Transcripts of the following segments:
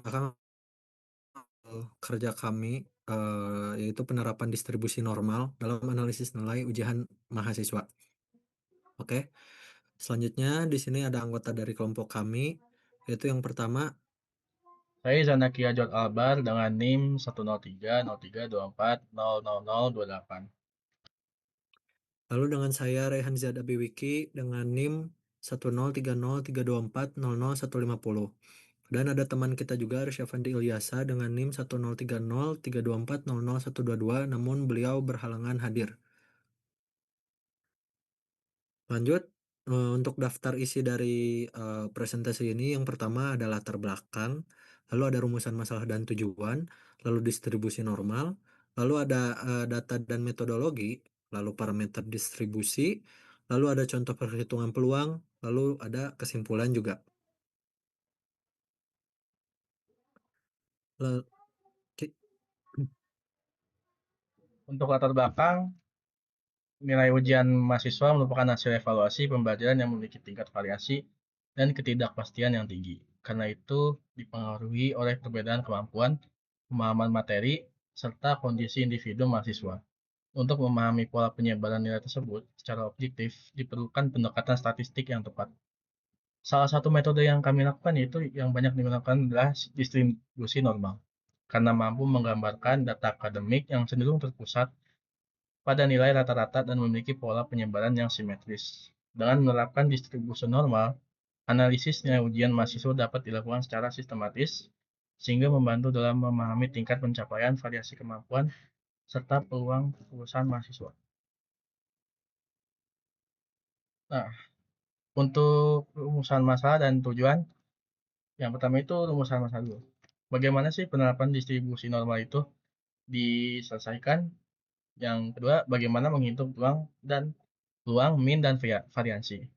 belakang kerja kami, yaitu penerapan distribusi normal dalam analisis nilai ujian mahasiswa. Oke, selanjutnya di sini ada anggota dari kelompok kami, yaitu yang pertama, Saya Zanakia Jod Albar dengan NIM 1030324000028. lalu dengan saya Rehan Ziyad Abiwiki dengan NIM 1030324000150. Dan ada teman kita juga Syafandi Ilyasa dengan NIM 1030324000122, namun beliau berhalangan hadir. Lanjut, untuk daftar isi dari presentasi ini, yang pertama ada latar belakang, lalu ada rumusan masalah dan tujuan, lalu distribusi normal, lalu ada data dan metodologi, lalu parameter distribusi, lalu ada contoh perhitungan peluang, lalu ada kesimpulan juga. Lalu, ki- Untuk latar belakang, nilai ujian mahasiswa merupakan hasil evaluasi pembelajaran yang memiliki tingkat variasi dan ketidakpastian yang tinggi. Karena itu, dipengaruhi oleh perbedaan kemampuan, pemahaman materi, serta kondisi individu mahasiswa. Untuk memahami pola penyebaran nilai tersebut secara objektif, diperlukan pendekatan statistik yang tepat. Salah satu metode yang kami lakukan yaitu yang banyak digunakan adalah distribusi normal, karena mampu menggambarkan data akademik yang cenderung terpusat pada nilai rata-rata dan memiliki pola penyebaran yang simetris. Dengan menerapkan distribusi normal, analisis nilai ujian mahasiswa dapat dilakukan secara sistematis, sehingga membantu dalam memahami tingkat pencapaian variasi kemampuan serta peluang kelulusan mahasiswa. Nah, untuk rumusan masalah dan tujuan, yang pertama itu rumusan masalah dulu. Bagaimana sih penerapan distribusi normal itu diselesaikan? Yang kedua, bagaimana menghitung peluang dan peluang min dan variansi.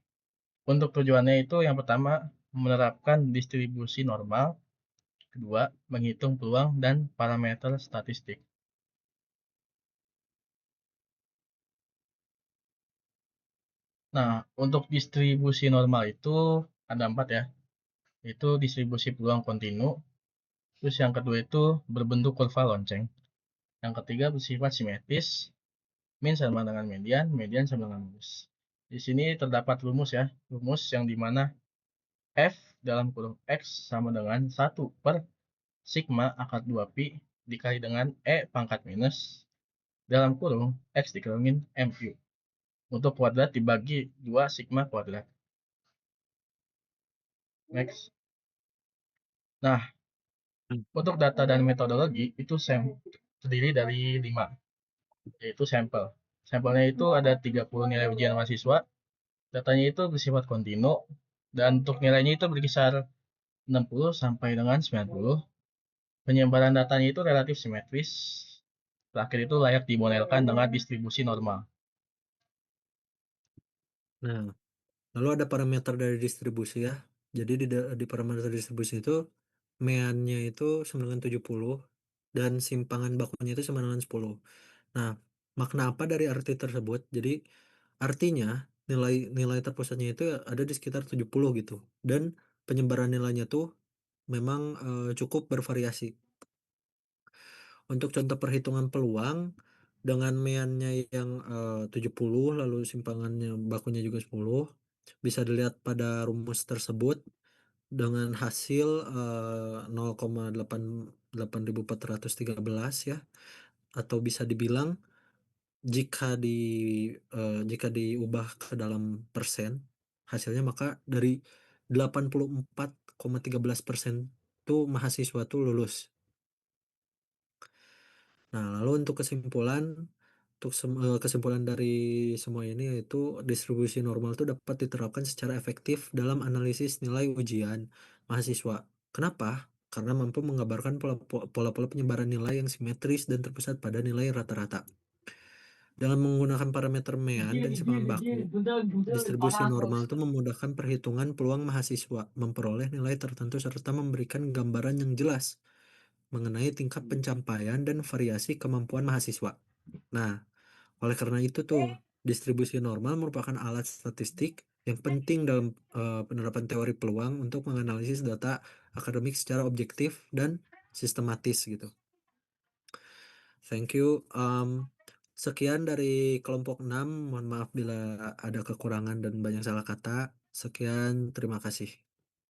Untuk tujuannya itu yang pertama menerapkan distribusi normal, kedua menghitung peluang dan parameter statistik. Nah, untuk distribusi normal itu ada empat ya, yaitu distribusi peluang kontinu, terus yang kedua itu berbentuk kurva lonceng, yang ketiga bersifat simetris, min sama dengan median, median sama dengan rumus. Di sini terdapat rumus ya, rumus yang dimana F dalam kurung X sama dengan 1 per sigma akar 2 pi dikali dengan E pangkat minus dalam kurung X dikurungin MU. Untuk kuadrat dibagi 2 sigma kuadrat. Next. Nah, untuk data dan metodologi itu terdiri dari 5, yaitu sampel. Sampelnya itu ada 30 nilai ujian mahasiswa, datanya itu bersifat kontinu, dan untuk nilainya itu berkisar 60 sampai dengan 90. Penyebaran datanya itu relatif simetris. Terakhir itu layak dimodelkan dengan distribusi normal. nah, lalu ada parameter dari distribusi ya. Jadi di parameter distribusi itu meannya itu sama dengan 70 dan simpangan bakunya itu sama dengan 10. Nah, makna apa dari arti tersebut? Jadi artinya nilai nilai terpusatnya itu ada di sekitar 70 gitu. Dan penyebaran nilainya tuh memang cukup bervariasi. Untuk contoh perhitungan peluang dengan meannya yang 70 lalu simpangannya bakunya juga 10, bisa dilihat pada rumus tersebut dengan hasil 0,88413 ya, atau bisa dibilang jika jika diubah ke dalam persen hasilnya, maka dari 84,13% tuh mahasiswa tuh lulus. Nah, lalu untuk kesimpulan dari semua ini yaitu distribusi normal itu dapat diterapkan secara efektif dalam analisis nilai ujian mahasiswa. Kenapa? Karena mampu menggambarkan pola-pola penyebaran nilai yang simetris dan terpusat pada nilai rata-rata. Dalam menggunakan parameter mean dan simpangan baku, distribusi normal itu memudahkan perhitungan peluang mahasiswa memperoleh nilai tertentu serta memberikan gambaran yang jelas mengenai tingkat pencapaian dan variasi kemampuan mahasiswa. Nah, oleh karena itu tuh, distribusi normal merupakan alat statistik yang penting dalam penerapan teori peluang untuk menganalisis data akademik secara objektif dan sistematis gitu. Thank you. Sekian dari kelompok 6. Mohon maaf bila ada kekurangan dan banyak salah kata. Sekian, terima kasih.